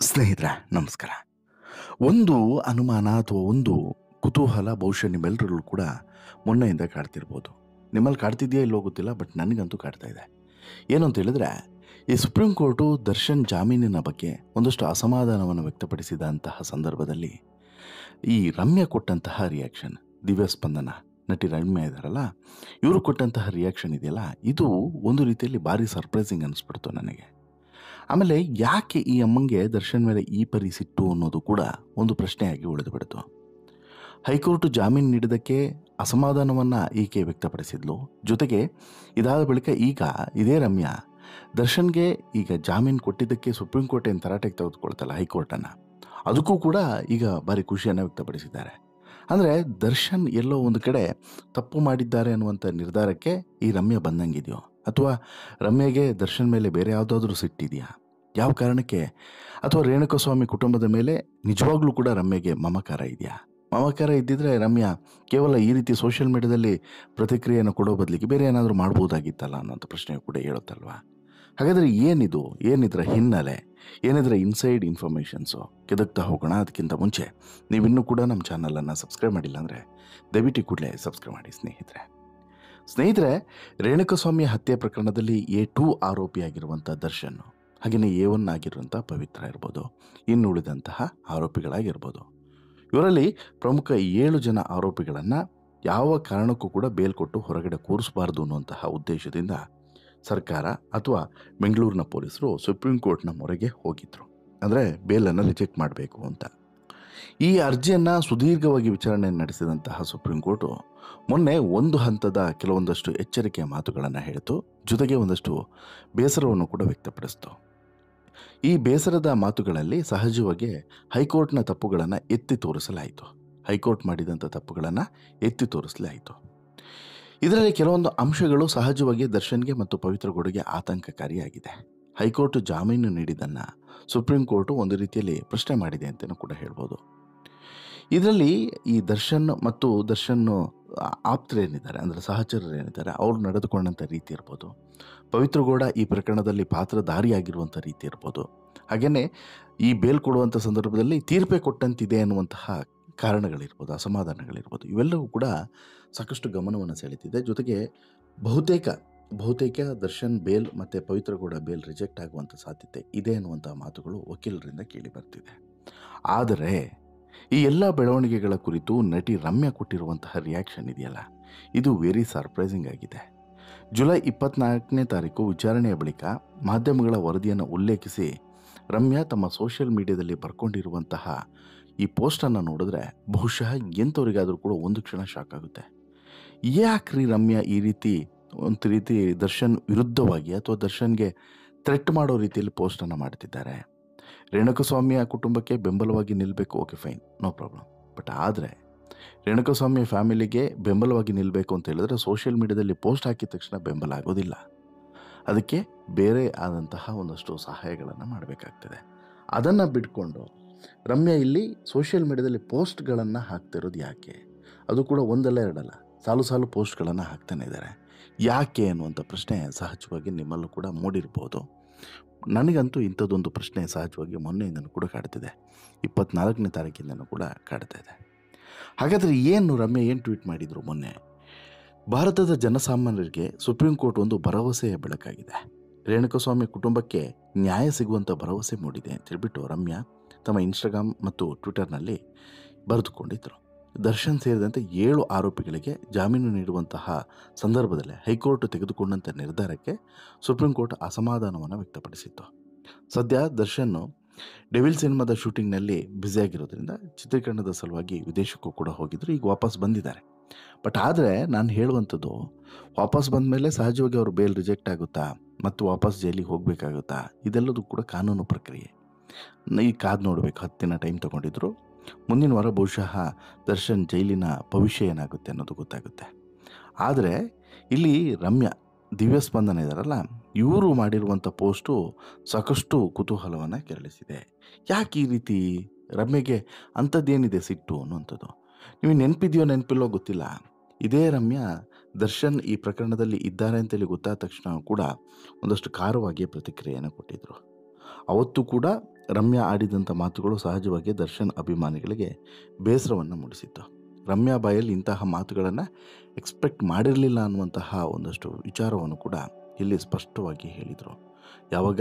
ಸ್ನೇಹಿತರೆ ನಮಸ್ಕಾರ. ಒಂದು ಅನುಮಾನ ಅಥವಾ ಒಂದು ಕುತೂಹಲ ಬಹುಶಃ ನಿಮ್ಮೆಲ್ಲರಲ್ಲೂ ಕೂಡ ಮೊನ್ನೆಯಿಂದ ಕಾಡ್ತಿರ್ಬೋದು. ನಿಮ್ಮಲ್ಲಿ ಕಾಡ್ತಿದೆಯಾ ಇಲ್ಲೋ ಗೊತ್ತಿಲ್ಲ, ಬಟ್ ನನಗಂತೂ ಕಾಡ್ತಾ ಇದೆ. ಏನು ಅಂತ ಹೇಳಿದ್ರೆ, ಈ ಸುಪ್ರೀಂ ಕೋರ್ಟು ದರ್ಶನ್ ಜಾಮೀನಿನ ಬಗ್ಗೆ ಒಂದಷ್ಟು ಅಸಮಾಧಾನವನ್ನು ವ್ಯಕ್ತಪಡಿಸಿದಂತಹ ಸಂದರ್ಭದಲ್ಲಿ ಈ ರಮ್ಯಾ ಕೊಟ್ಟಂತಹ ರಿಯಾಕ್ಷನ್, ದಿವ್ಯ ಸ್ಪಂದನ ನಟಿ ರಮ್ಯಾ ಇದ್ದಾರಲ್ಲ, ಇವರು ಕೊಟ್ಟಂತಹ ರಿಯಾಕ್ಷನ್ ಇದೆಯಲ್ಲ, ಇದು ಒಂದು ರೀತಿಯಲ್ಲಿ ಭಾರಿ ಸರ್ಪ್ರೈಸಿಂಗ್ ಅನಿಸ್ಬಿಡ್ತು ನನಗೆ. ಆಮೇಲೆ ಯಾಕೆ ಈ ಅಮ್ಮಂಗೆ ದರ್ಶನ್ ಮೇಲೆ ಈ ಪರಿ ಸಿಟ್ಟು ಅನ್ನೋದು ಕೂಡ ಒಂದು ಪ್ರಶ್ನೆಯಾಗಿ ಉಳಿದು ಬಿಡ್ತು. ಹೈಕೋರ್ಟ್ ಜಾಮೀನು ನೀಡಿದ್ದಕ್ಕೆ ಅಸಮಾಧಾನವನ್ನು ಈಕೆ ವ್ಯಕ್ತಪಡಿಸಿದ್ಲು. ಜೊತೆಗೆ ಇದಾದ ಬಳಿಕ ಈಗ ಇದೇ ರಮ್ಯಾ ದರ್ಶನ್ಗೆ ಈಗ ಜಾಮೀನು ಕೊಟ್ಟಿದ್ದಕ್ಕೆ ಸುಪ್ರೀಂ ಕೋರ್ಟ್ ಏನು ತರಾಟೆಗೆ ತೆಗೆದುಕೊಳ್ತಲ್ಲ ಹೈಕೋರ್ಟನ್ನು, ಅದಕ್ಕೂ ಕೂಡ ಈಗ ಭಾರಿ ಖುಷಿಯನ್ನು ವ್ಯಕ್ತಪಡಿಸಿದ್ದಾರೆ. ಅಂದರೆ ದರ್ಶನ್ ಎಲ್ಲೋ ಒಂದು ಕಡೆ ತಪ್ಪು ಮಾಡಿದ್ದಾರೆ ಅನ್ನುವಂಥ ನಿರ್ಧಾರಕ್ಕೆ ಈ ರಮ್ಯಾ ಬಂದಂಗಿದೆಯೋ, ಅಥವಾ ರಮ್ಯಾಗೆ ದರ್ಶನ್ ಮೇಲೆ ಬೇರೆ ಯಾವುದಾದ್ರೂ ಸಿಟ್ಟಿದೆಯಾ, ಯಾವ ಕಾರಣಕ್ಕೆ, ಅಥವಾ ರೇಣುಕಾಸ್ವಾಮಿ ಕುಟುಂಬದ ಮೇಲೆ ನಿಜವಾಗ್ಲೂ ಕೂಡ ರಮ್ಯಾಗೆ ಮಮಕಾರ ಇದೆಯಾ? ಮಮಕಾರ ಇದ್ದಿದ್ರೆ ರಮ್ಯಾ ಕೇವಲ ಈ ರೀತಿ ಸೋಷಿಯಲ್ ಮೀಡಿಯಾದಲ್ಲಿ ಪ್ರತಿಕ್ರಿಯೆಯನ್ನು ಕೊಡೋ ಬದಲಿಗೆ ಬೇರೆ ಏನಾದರೂ ಮಾಡ್ಬೋದಾಗಿತ್ತಲ್ಲ ಅನ್ನೋಂಥ ಪ್ರಶ್ನೆ ಕೂಡ ಹೇಳುತ್ತಲ್ವಾ. ಹಾಗಾದರೆ ಏನಿದ್ರ ಹಿನ್ನೆಲೆ, ಏನಿದ್ರೆ ಇನ್ಸೈಡ್ ಇನ್ಫಾರ್ಮೇಷನ್ಸು ಕೆದಕ್ತಾ ಹೋಗೋಣ. ಅದಕ್ಕಿಂತ ಮುಂಚೆ ನೀವಿನ್ನೂ ಕೂಡ ನಮ್ಮ ಚಾನಲನ್ನು ಸಬ್ಸ್ಕ್ರೈಬ್ ಮಾಡಿಲ್ಲ ಅಂದರೆ ದಯವಿಟ್ಟು ಕೂಡಲೇ ಸಬ್ಸ್ಕ್ರೈಬ್ ಮಾಡಿ ಸ್ನೇಹಿತರೆ. ರೇಣುಕಾಸ್ವಾಮಿ ಹತ್ಯೆ ಪ್ರಕರಣದಲ್ಲಿ A2 ಆರೋಪಿಯಾಗಿರುವಂಥ ದರ್ಶನ್, ಹಾಗೆಯೇ A1 ಆಗಿರುವಂಥ ಪವಿತ್ರ ಇರ್ಬೋದು, ಇನ್ನು ಉಳಿದಂತಹ ಆರೋಪಿಗಳಾಗಿರ್ಬೋದು, ಇವರಲ್ಲಿ ಪ್ರಮುಖ 7 ಜನ ಆರೋಪಿಗಳನ್ನು ಯಾವ ಕಾರಣಕ್ಕೂ ಕೂಡ ಬೇಲ್ ಕೊಟ್ಟು ಹೊರಗಡೆ ಕೂರಿಸಬಾರ್ದು ಅನ್ನುವಂತಹ ಉದ್ದೇಶದಿಂದ ಸರ್ಕಾರ ಅಥವಾ ಬೆಂಗಳೂರಿನ ಪೊಲೀಸರು ಸುಪ್ರೀಂ ಕೋರ್ಟ್ನ ಮೊರೆಗೆ ಹೋಗಿದ್ರು. ಅಂದರೆ ಬೇಲನ್ನು ರಿಜೆಕ್ಟ್ ಮಾಡಬೇಕು ಅಂತ. ಈ ಅರ್ಜಿಯನ್ನು ಸುದೀರ್ಘವಾಗಿ ವಿಚಾರಣೆ ನಡೆಸಿದಂತಹ ಸುಪ್ರೀಂ ಕೋರ್ಟು ಮೊನ್ನೆ ಒಂದು ಹಂತದ ಕೆಲವೊಂದಷ್ಟು ಎಚ್ಚರಿಕೆಯ ಮಾತುಗಳನ್ನು ಹೇಳಿತು. ಜೊತೆಗೆ ಒಂದಷ್ಟು ಬೇಸರವನ್ನು ಕೂಡ ವ್ಯಕ್ತಪಡಿಸಿತು. ಈ ಬೇಸರದ ಮಾತುಗಳಲ್ಲಿ ಸಹಜವಾಗಿ ಹೈಕೋರ್ಟ್ನ ತಪ್ಪುಗಳನ್ನು ಎತ್ತಿ ತೋರಿಸಲಾಯಿತು. ಹೈಕೋರ್ಟ್ ಮಾಡಿದಂಥ ತಪ್ಪುಗಳನ್ನು ಎತ್ತಿ ತೋರಿಸಲಾಯಿತು. ಇದರಲ್ಲಿ ಕೆಲವೊಂದು ಅಂಶಗಳು ಸಹಜವಾಗಿ ದರ್ಶನ್ಗೆ ಮತ್ತು ಪವಿತ್ರ ಗೌಡಗೆ ಆತಂಕಕಾರಿಯಾಗಿದೆ. ಹೈಕೋರ್ಟ್ ಜಾಮೀನು ನೀಡಿದ್ದನ್ನು ಸುಪ್ರೀಂ ಕೋರ್ಟು ಒಂದು ರೀತಿಯಲ್ಲಿ ಪ್ರಶ್ನೆ ಮಾಡಿದೆ ಅಂತಲೂ ಕೂಡ ಹೇಳ್ಬೋದು. ಇದರಲ್ಲಿ ಈ ದರ್ಶನ್ ಮತ್ತು ದರ್ಶನ್ ಆಪ್ತರೇನಿದ್ದಾರೆ, ಅಂದರೆ ಸಹಚರರೇನಿದ್ದಾರೆ, ಅವ್ರು ನಡೆದುಕೊಂಡಂಥ ರೀತಿ ಇರ್ಬೋದು, ಪವಿತ್ರ ಗೌಡ ಈ ಪ್ರಕರಣದಲ್ಲಿ ಪಾತ್ರಧಾರಿಯಾಗಿರುವಂಥ ರೀತಿ ಇರ್ಬೋದು, ಹಾಗೆಯೇ ಈ ಬೇಲ್ ಕೊಡುವಂಥ ಸಂದರ್ಭದಲ್ಲಿ ತೀರ್ಪೇ ಕೊಟ್ಟಂತಿದೆ ಅನ್ನುವಂತಹ ಕಾರಣಗಳಿರ್ಬೋದು, ಅಸಮಾಧಾನಗಳಿರ್ಬೋದು, ಇವೆಲ್ಲವೂ ಕೂಡ ಸಾಕಷ್ಟು ಗಮನವನ್ನು ಸೆಳೀತಿದೆ. ಜೊತೆಗೆ ಬಹುತೇಕ ದರ್ಶನ್ ಬೇಲ್ ಮತ್ತು ಪವಿತ್ರ ಗೌಡ ಬೇಲ್ ರಿಜೆಕ್ಟ್ ಆಗುವಂಥ ಸಾಧ್ಯತೆ ಇದೆ ಅನ್ನುವಂಥ ಮಾತುಗಳು ವಕೀಲರಿಂದ ಕೇಳಿ ಬರ್ತಿದೆ. ಆದರೆ ಈ ಎಲ್ಲ ಬೆಳವಣಿಗೆಗಳ ಕುರಿತು ನಟಿ ರಮ್ಯಾ ಕೊಟ್ಟಿರುವಂತಹ ರಿಯಾಕ್ಷನ್ ಇದೆಯಲ್ಲ, ಇದು ವೆರಿ ಸರ್ಪ್ರೈಸಿಂಗ್ ಆಗಿದೆ. ಜುಲೈ 24ನೇ ತಾರೀಕು ವಿಚಾರಣೆಯ ಬಳಿಕ ಮಾಧ್ಯಮಗಳ ವರದಿಯನ್ನು ಉಲ್ಲೇಖಿಸಿ ರಮ್ಯಾ ತಮ್ಮ ಸೋಷಿಯಲ್ ಮೀಡಿಯಾದಲ್ಲಿ ಬರ್ಕೊಂಡಿರುವಂತಹ ಈ ಪೋಸ್ಟನ್ನು ನೋಡಿದ್ರೆ ಬಹುಶಃ ಎಂಥವರಿಗಾದರೂ ಕೂಡ ಒಂದು ಕ್ಷಣ ಶಾಕ್ ಆಗುತ್ತೆ. ಯಾಕ್ರಿ ರಮ್ಯಾ ಈ ರೀತಿ ಒಂದು ರೀತಿ ದರ್ಶನ್ ವಿರುದ್ಧವಾಗಿ ಅಥವಾ ದರ್ಶನ್ಗೆ ಥ್ರೆಟ್ ಮಾಡೋ ರೀತಿಯಲ್ಲಿ ಪೋಸ್ಟನ್ನು ಮಾಡ್ತಿದ್ದಾರೆ? ರೇಣುಕಾಸ್ವಾಮಿಯ ಕುಟುಂಬಕ್ಕೆ ಬೆಂಬಲವಾಗಿ ನಿಲ್ಲಬೇಕು, okay fine, no problem. But ಆದರೆ ರೇಣುಕಾಸ್ವಾಮಿ ಫ್ಯಾಮಿಲಿಗೆ ಬೆಂಬಲವಾಗಿ ನಿಲ್ಲಬೇಕು ಅಂತ ಹೇಳಿದ್ರೆ ಸೋಷಿಯಲ್ ಮೀಡಿಯಾದಲ್ಲಿ ಪೋಸ್ಟ್ ಹಾಕಿದ ತಕ್ಷಣ ಬೆಂಬಲ ಆಗೋದಿಲ್ಲ. ಅದಕ್ಕೆ ಬೇರೆ ಆದಂತಹ ಒಂದಷ್ಟು ಸಹಾಯಗಳನ್ನು ಮಾಡಬೇಕಾಗ್ತದೆ. ಅದನ್ನು ಬಿಟ್ಕೊಂಡು ರಮ್ಯಾ ಇಲ್ಲಿ ಸೋಷಿಯಲ್ ಮೀಡಿಯಾದಲ್ಲಿ ಪೋಸ್ಟ್ಗಳನ್ನು ಹಾಕ್ತಿರೋದು ಯಾಕೆ? ಅದು ಕೂಡ ಒಂದಲ್ಲ ಎರಡಲ್ಲ, ಸಾಲು ಪೋಸ್ಟ್ಗಳನ್ನು ಹಾಕ್ತಾನೆ ಇದ್ದಾರೆ. ಯಾಕೆ ಅನ್ನುವಂಥ ಪ್ರಶ್ನೆ ಸಹಜವಾಗಿ ನಿಮ್ಮಲ್ಲೂ ಕೂಡ ಮೂಡಿರ್ಬೋದು. ನನಗಂತೂ ಇಂಥದ್ದೊಂದು ಪ್ರಶ್ನೆ ಸಹಜವಾಗಿ ಮೊನ್ನೆಯಿಂದನೂ ಕೂಡ ಕಾಡ್ತಿದೆ, 24ನೇ ತಾರೀಕಿಂದನೂ ಕೂಡ ಕಾಡ್ತಾ ಇದೆ. ಹಾಗಾದರೆ ರಮ್ಯಾ ಏನು ಟ್ವೀಟ್ ಮಾಡಿದರು ಮೊನ್ನೆ? ಭಾರತದ ಜನಸಾಮಾನ್ಯರಿಗೆ ಸುಪ್ರೀಂ ಕೋರ್ಟ್ ಒಂದು ಭರವಸೆಯ ಬೆಳಕಾಗಿದೆ, ರೇಣುಕಾಸ್ವಾಮಿ ಕುಟುಂಬಕ್ಕೆ ನ್ಯಾಯ ಸಿಗುವಂಥ ಭರವಸೆ ಮೂಡಿದೆ ಅಂತ ಹೇಳ್ಬಿಟ್ಟು ರಮ್ಯಾ ತಮ್ಮ ಇನ್ಸ್ಟಾಗ್ರಾಮ್ ಮತ್ತು ಟ್ವಿಟರ್ನಲ್ಲಿ ಬರೆದುಕೊಂಡಿದ್ದರು. ದರ್ಶನ್ ಸೇರಿದಂತೆ 7 ಆರೋಪಿಗಳಿಗೆ ಜಾಮೀನು ನೀಡುವಂತಹ ಸಂದರ್ಭದಲ್ಲಿ ಹೈಕೋರ್ಟ್ ತೆಗೆದುಕೊಂಡಂಥ ನಿರ್ಧಾರಕ್ಕೆ ಸುಪ್ರೀಂ ಕೋರ್ಟ್ ಅಸಮಾಧಾನವನ್ನು ವ್ಯಕ್ತಪಡಿಸಿತ್ತು. ಸದ್ಯ ದರ್ಶನ್ ಡೆವಿಲ್ ಸಿನಿಮಾದ ಶೂಟಿಂಗ್ನಲ್ಲಿ ಬ್ಯುಸಿಯಾಗಿರೋದ್ರಿಂದ ಚಿತ್ರೀಕರಣದ ಸಲುವಾಗಿ ವಿದೇಶಕ್ಕೂ ಕೂಡ ಹೋಗಿದ್ರು. ಈಗ ವಾಪಸ್ ಬಂದಿದ್ದಾರೆ. ಬಟ್ ಆದರೆ ನಾನು ಹೇಳುವಂಥದ್ದು, ವಾಪಸ್ ಬಂದ ಮೇಲೆ ಸಹಜವಾಗಿ ಅವರು ಬೇಲ್ ರಿಜೆಕ್ಟ್ ಆಗುತ್ತಾ ಮತ್ತು ವಾಪಸ್ ಜೈಲಿಗೆ ಹೋಗಬೇಕಾಗುತ್ತಾ, ಇದೆಲ್ಲದೂ ಕೂಡ ಕಾನೂನು ಪ್ರಕ್ರಿಯೆ. ಈಗ ಕಾದು ನೋಡಬೇಕು. 10 ದಿನ ಟೈಮ್ ತೊಗೊಂಡಿದ್ರು. ಮುಂದಿನ ವಾರ ಬಹುಶಃ ದರ್ಶನ್ ಜೈಲಿನ ಭವಿಷ್ಯ ಏನಾಗುತ್ತೆ ಅನ್ನೋದು ಗೊತ್ತಾಗುತ್ತೆ. ಆದರೆ ಇಲ್ಲಿ ರಮ್ಯಾ, ದಿವ್ಯ ಸ್ಪಂದನ ಇದ್ದಾರಲ್ಲ, ಇವರು ಮಾಡಿರುವಂಥ ಪೋಸ್ಟು ಸಾಕಷ್ಟು ಕುತೂಹಲವನ್ನು ಕೆರಳಿಸಿದೆ. ಯಾಕೆ ಈ ರೀತಿ ರಮ್ಯಗೆ ಅಂಥದ್ದೇನಿದೆ ಸಿಟ್ಟು ಅನ್ನುವಂಥದ್ದು? ನೀವು ನೆನಪಿಲ್ಲೋ ಗೊತ್ತಿಲ್ಲ, ಇದೇ ರಮ್ಯಾ ದರ್ಶನ್ ಈ ಪ್ರಕರಣದಲ್ಲಿ ಇದ್ದಾರೆ ಅಂತೇಳಿ ಗೊತ್ತಾದ ತಕ್ಷಣ ಕೂಡ ಒಂದಷ್ಟು ಖಾರವಾಗಿ ಪ್ರತಿಕ್ರಿಯೆಯನ್ನು ಕೊಟ್ಟಿದ್ದರು. ಅವತ್ತು ಕೂಡ ರಮ್ಯಾ ಆಡಿದಂಥ ಮಾತುಗಳು ಸಹಜವಾಗಿ ದರ್ಶನ್ ಅಭಿಮಾನಿಗಳಿಗೆ ಬೇಸರವನ್ನು ಮೂಡಿಸಿತ್ತು. ರಮ್ಯಾ ಬಾಯಲ್ಲಿ ಇಂತಹ ಮಾತುಗಳನ್ನು ಎಕ್ಸ್ಪೆಕ್ಟ್ ಮಾಡಿರಲಿಲ್ಲ ಅನ್ನುವಂತಹ ಒಂದಷ್ಟು ವಿಚಾರವನ್ನು ಕೂಡ ಇಲ್ಲಿ ಸ್ಪಷ್ಟವಾಗಿ ಹೇಳಿದರು. ಯಾವಾಗ?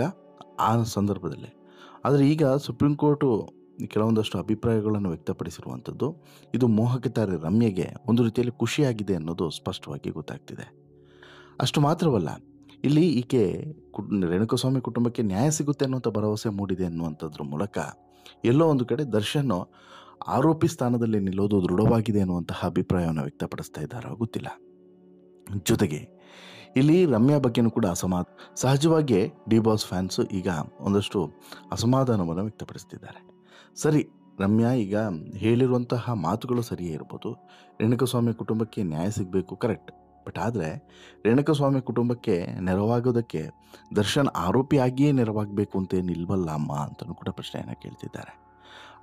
ಆ ಸಂದರ್ಭದಲ್ಲೇ. ಆದರೆ ಈಗ ಸುಪ್ರೀಂ ಕೋರ್ಟು ಕೆಲವೊಂದಷ್ಟು ಅಭಿಪ್ರಾಯಗಳನ್ನು ವ್ಯಕ್ತಪಡಿಸಿರುವಂಥದ್ದು ಇದು ಮೋಹಕತಾರೆ ರಮ್ಯೆಗೆ ಒಂದು ರೀತಿಯಲ್ಲಿ ಖುಷಿಯಾಗಿದೆ ಅನ್ನೋದು ಸ್ಪಷ್ಟವಾಗಿ ಗೊತ್ತಾಗ್ತಿದೆ. ಅಷ್ಟು ಮಾತ್ರವಲ್ಲ, ಇಲ್ಲಿ ಈಕೆ ರೇಣುಕಾಸ್ವಾಮಿ ಕುಟುಂಬಕ್ಕೆ ನ್ಯಾಯ ಸಿಗುತ್ತೆ ಅನ್ನುವಂಥ ಭರವಸೆ ಮೂಡಿದೆ ಅನ್ನುವಂಥದ್ರ ಮೂಲಕ ಎಲ್ಲೋ ಒಂದು ಕಡೆ ದರ್ಶನ್ ಆರೋಪಿ ಸ್ಥಾನದಲ್ಲಿ ನಿಲ್ಲೋದು ದೃಢವಾಗಿದೆ ಅನ್ನುವಂತಹ ಅಭಿಪ್ರಾಯವನ್ನು ವ್ಯಕ್ತಪಡಿಸ್ತಾ ಇದ್ದಾರೋ ಗೊತ್ತಿಲ್ಲ. ಜೊತೆಗೆ ಇಲ್ಲಿ ರಮ್ಯಾ ಬಗ್ಗೆನೂ ಕೂಡ ಸಹಜವಾಗಿಯೇ ಡಿ ಬಾಸ್ ಫ್ಯಾನ್ಸು ಈಗ ಒಂದಷ್ಟು ಅಸಮಾಧಾನವನ್ನು ವ್ಯಕ್ತಪಡಿಸ್ತಿದ್ದಾರೆ. ಸರಿ, ರಮ್ಯಾ ಈಗ ಹೇಳಿರುವಂತಹ ಮಾತುಗಳು ಸರಿಯೇ ಇರ್ಬೋದು, ರೇಣುಕಾಸ್ವಾಮಿ ಕುಟುಂಬಕ್ಕೆ ನ್ಯಾಯ ಸಿಗಬೇಕು, ಕರೆಕ್ಟ್. ಬಟ್ ಆದರೆ ರೇಣುಕಾಸ್ವಾಮಿ ಕುಟುಂಬಕ್ಕೆ ನೆರವಾಗೋದಕ್ಕೆ ದರ್ಶನ್ ಆರೋಪಿಯಾಗಿಯೇ ನೆರವಾಗಬೇಕು ಅಂತೇನಿಲ್ವಲ್ಲ ಅಮ್ಮ ಅಂತಲೂ ಕೂಡ ಪ್ರಶ್ನೆಯನ್ನು ಕೇಳ್ತಿದ್ದಾರೆ.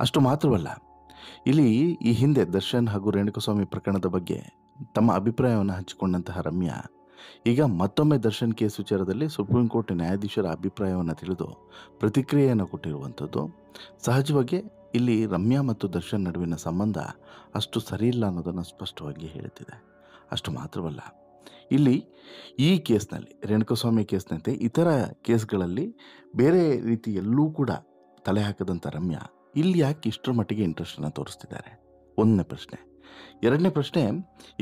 ಅಷ್ಟು ಮಾತ್ರವಲ್ಲ, ಇಲ್ಲಿ ಈ ಹಿಂದೆ ದರ್ಶನ್ ಹಾಗೂ ರೇಣುಕಾಸ್ವಾಮಿ ಪ್ರಕರಣದ ಬಗ್ಗೆ ತಮ್ಮ ಅಭಿಪ್ರಾಯವನ್ನು ಹಂಚಿಕೊಂಡಂತಹ ರಮ್ಯಾ ಈಗ ಮತ್ತೊಮ್ಮೆ ದರ್ಶನ್ ಕೇಸ್ ವಿಚಾರದಲ್ಲಿ ಸುಪ್ರೀಂ ಕೋರ್ಟ್ ನ್ಯಾಯಾಧೀಶರ ಅಭಿಪ್ರಾಯವನ್ನು ತಿಳಿದು ಪ್ರತಿಕ್ರಿಯೆಯನ್ನು ಕೊಟ್ಟಿರುವಂಥದ್ದು ಸಹಜವಾಗಿ ಇಲ್ಲಿ ರಮ್ಯಾ ಮತ್ತು ದರ್ಶನ್ ನಡುವಿನ ಸಂಬಂಧ ಅಷ್ಟು ಸರಿಯಿಲ್ಲ ಅನ್ನೋದನ್ನು ಸ್ಪಷ್ಟವಾಗಿ ಹೇಳುತ್ತಿದೆ. ಅಷ್ಟು ಮಾತ್ರವಲ್ಲ, ಇಲ್ಲಿ ಈ ಕೇಸ್ನಲ್ಲಿ ರೇಣುಕಾಸ್ವಾಮಿ ಕೇಸ್ನಂತೆ ಇತರ ಕೇಸ್ಗಳಲ್ಲಿ ಬೇರೆ ರೀತಿ ಎಲ್ಲೂ ಕೂಡ ತಲೆ ಹಾಕದಂಥ ರಮ್ಯಾ ಇಲ್ಲಿ ಯಾಕೆ ಇಷ್ಟರ ಮಟ್ಟಿಗೆ ಇಂಟ್ರೆಸ್ಟನ್ನು ತೋರಿಸ್ತಿದ್ದಾರೆ? ಒಂದನೇ ಪ್ರಶ್ನೆ. ಎರಡನೇ ಪ್ರಶ್ನೆ,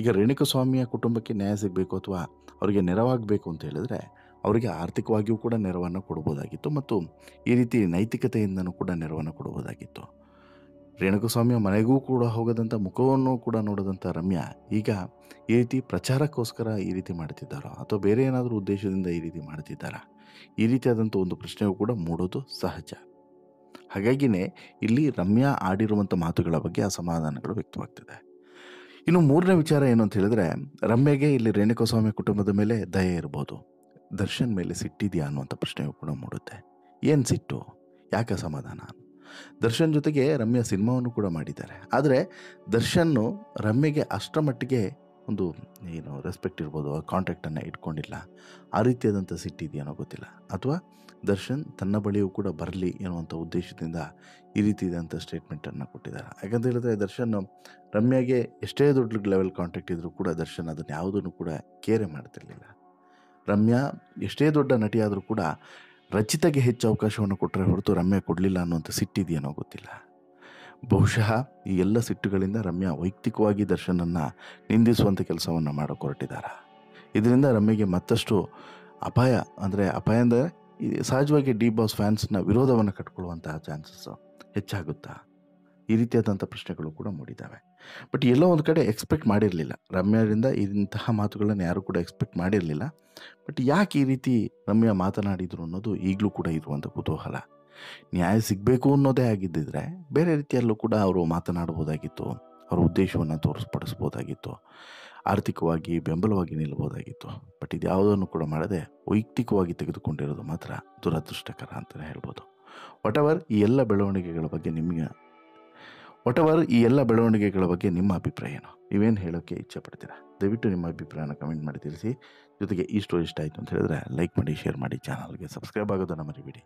ಈಗ ರೇಣುಕಾಸ್ವಾಮಿಯ ಕುಟುಂಬಕ್ಕೆ ನ್ಯಾಯ ಸಿಗಬೇಕು ಅಥವಾ ಅವರಿಗೆ ನೆರವಾಗಬೇಕು ಅಂತ ಹೇಳಿದ್ರೆ ಅವರಿಗೆ ಆರ್ಥಿಕವಾಗಿಯೂ ಕೂಡ ನೆರವನ್ನು ಕೊಡ್ಬೋದಾಗಿತ್ತು ಮತ್ತು ಈ ರೀತಿ ನೈತಿಕತೆಯಿಂದನೂ ಕೂಡ ನೆರವನ್ನು ಕೊಡ್ಬೋದಾಗಿತ್ತು. ರೇಣುಕಾಸ್ವಾಮಿಯ ಮನೆಗೂ ಕೂಡ ಹೋಗದಂಥ ಮುಖವನ್ನು ಕೂಡ ನೋಡದಂಥ ರಮ್ಯಾ ಈಗ ಈ ರೀತಿ ಪ್ರಚಾರಕ್ಕೋಸ್ಕರ ಈ ರೀತಿ ಮಾಡ್ತಿದ್ದಾರೋ ಅಥವಾ ಬೇರೆ ಏನಾದರೂ ಉದ್ದೇಶದಿಂದ ಈ ರೀತಿ ಮಾಡ್ತಿದ್ದಾರಾ? ಈ ರೀತಿಯಾದಂಥ ಒಂದು ಪ್ರಶ್ನೆಯೂ ಕೂಡ ಮೂಡೋದು ಸಹಜ. ಹಾಗಾಗಿನೇ ಇಲ್ಲಿ ರಮ್ಯಾ ಆಡಿರುವಂಥ ಮಾತುಗಳ ಬಗ್ಗೆ ಅಸಮಾಧಾನಗಳು ವ್ಯಕ್ತವಾಗ್ತಿದೆ. ಇನ್ನು ಮೂರನೇ ವಿಚಾರ ಏನು ಅಂತ ಹೇಳಿದ್ರೆ, ರಮ್ಯೆಗೆ ಇಲ್ಲಿ ರೇಣುಕಾಸ್ವಾಮಿ ಕುಟುಂಬದ ಮೇಲೆ ದಯೆ ಇರ್ಬೋದು, ದರ್ಶನ್ ಮೇಲೆ ಸಿಟ್ಟಿದೆಯಾ ಅನ್ನುವಂಥ ಪ್ರಶ್ನೆಯೂ ಕೂಡ ಮೂಡುತ್ತೆ. ಏನು ಸಿಟ್ಟು? ಯಾಕೆ ಅಸಮಾಧಾನ? ದರ್ಶನ್ ಜೊತೆಗೆ ರಮ್ಯಾ ಸಿನಿಮಾವನ್ನು ಕೂಡ ಮಾಡಿದ್ದಾರೆ. ಆದರೆ ದರ್ಶನ್ನು ರಮ್ಯೆಗೆ ಅಷ್ಟರ ಮಟ್ಟಿಗೆ ಒಂದು ರೆಸ್ಪೆಕ್ಟ್ ಇರ್ಬೋದು, ಕಾಂಟ್ಯಾಕ್ಟನ್ನು ಇಟ್ಕೊಂಡಿಲ್ಲ. ಆ ರೀತಿಯಾದಂಥ ಸಿಟ್ಟಿದೆಯೇನೋ ಗೊತ್ತಿಲ್ಲ. ಅಥವಾ ದರ್ಶನ್ ತನ್ನ ಬಳಿಯೂ ಕೂಡ ಬರಲಿ ಎನ್ನುವಂಥ ಉದ್ದೇಶದಿಂದ ಈ ರೀತಿಯಾದಂಥ ಸ್ಟೇಟ್ಮೆಂಟನ್ನು ಕೊಟ್ಟಿದ್ದಾರೆ. ಯಾಕಂತ ಹೇಳಿದ್ರೆ ದರ್ಶನ್ ರಮ್ಯಾಗೆ ಎಷ್ಟೇ ದೊಡ್ಡ ಲೆವೆಲ್ ಕಾಂಟ್ಯಾಕ್ಟ್ ಇದ್ದರೂ ಕೂಡ ದರ್ಶನ್ ಅದನ್ನು ಯಾವುದನ್ನು ಕೂಡ ಕೇರೆ ಮಾಡ್ತಿರ್ಲಿಲ್ಲ. ರಮ್ಯಾ ಎಷ್ಟೇ ದೊಡ್ಡ ನಟಿಯಾದರೂ ಕೂಡ ರಚಿತಾಗೆ ಹೆಚ್ಚು ಅವಕಾಶವನ್ನು ಕೊಟ್ಟರೆ ಹೊರತು ರಮ್ಯಾ ಕೊಡಲಿಲ್ಲ ಅನ್ನುವಂಥ ಸಿಟ್ಟಿದೆಯೇನೋ ಗೊತ್ತಿಲ್ಲ. ಬಹುಶಃ ಈ ಎಲ್ಲ ಸಿಟ್ಟುಗಳಿಂದ ರಮ್ಯಾ ವೈಯಕ್ತಿಕವಾಗಿ ದರ್ಶನನ್ನು ನಿಂದಿಸುವಂಥ ಕೆಲಸವನ್ನು ಮಾಡೋಕೆ ಹೊರಟಿದ್ದಾರೆ. ಇದರಿಂದ ರಮ್ಯೆಗೆ ಮತ್ತಷ್ಟು ಅಪಾಯ ಅಂದರೆ ಸಹಜವಾಗಿ ಡಿ ಬಾಸ್ ಫ್ಯಾನ್ಸ್ನ ವಿರೋಧವನ್ನು ಕಟ್ಕೊಳ್ಳುವಂತಹ ಚಾನ್ಸಸ್ ಹೆಚ್ಚಾಗುತ್ತಾ? ಈ ರೀತಿಯಾದಂಥ ಪ್ರಶ್ನೆಗಳು ಕೂಡ ಮೂಡಿದ್ದಾವೆ. ಬಟ್ ಎಲ್ಲೋ ಒಂದು ಕಡೆ ಎಕ್ಸ್ಪೆಕ್ಟ್ ಮಾಡಿರಲಿಲ್ಲ, ರಮ್ಯಾರಿಂದ ಇಂತಹ ಮಾತುಗಳನ್ನು ಯಾರೂ ಕೂಡ ಎಕ್ಸ್ಪೆಕ್ಟ್ ಮಾಡಿರಲಿಲ್ಲ. ಬಟ್ ಯಾಕೆ ಈ ರೀತಿ ರಮ್ಯಾ ಮಾತನಾಡಿದರು ಅನ್ನೋದು ಈಗಲೂ ಕೂಡ ಇರುವಂಥ ಕುತೂಹಲ. ನ್ಯಾಯ ಸಿಗಬೇಕು ಅನ್ನೋದೇ ಆಗಿದ್ದಿದ್ರೆ ಬೇರೆ ರೀತಿಯಲ್ಲೂ ಕೂಡ ಅವರು ಮಾತನಾಡ್ಬೋದಾಗಿತ್ತು, ಅವರ ಉದ್ದೇಶವನ್ನು ತೋರಿಸ್ಪಡಿಸ್ಬೋದಾಗಿತ್ತು, ಆರ್ಥಿಕವಾಗಿ ಬೆಂಬಲವಾಗಿ ನಿಲ್ಬೋದಾಗಿತ್ತು. ಬಟ್ ಇದು ಯಾವುದನ್ನು ಕೂಡ ಮಾಡದೆ ವೈಯಕ್ತಿಕವಾಗಿ ತೆಗೆದುಕೊಂಡಿರೋದು ಮಾತ್ರ ದುರದೃಷ್ಟಕರ ಅಂತಲೇ ಹೇಳ್ಬೋದು. ವಾಟೆವರ್ ಈ ಎಲ್ಲ ಬೆಳವಣಿಗೆಗಳ ಬಗ್ಗೆ ನಿಮ್ಮ ಅಭಿಪ್ರಾಯ ಏನು? ನೀವೇನು ಹೇಳೋಕ್ಕೆ ಇಚ್ಛೆ ಪಡ್ತೀರಾ? ದಯವಿಟ್ಟು ನಿಮ್ಮ ಅಭಿಪ್ರಾಯನ ಕಮೆಂಟ್ ಮಾಡಿ ತಿಳಿಸಿ. ಜೊತೆಗೆ ಈ ಸ್ಟೋರಿ ಇಷ್ಟ ಆಯಿತು ಅಂತ ಹೇಳಿದ್ರೆ ಲೈಕ್ ಮಾಡಿ, ಶೇರ್ ಮಾಡಿ, ಚಾನಲ್ಗೆ ಸಬ್ಸ್ಕ್ರೈಬ್ ಆಗೋದನ್ನು ಮರಿಬೇಡಿ.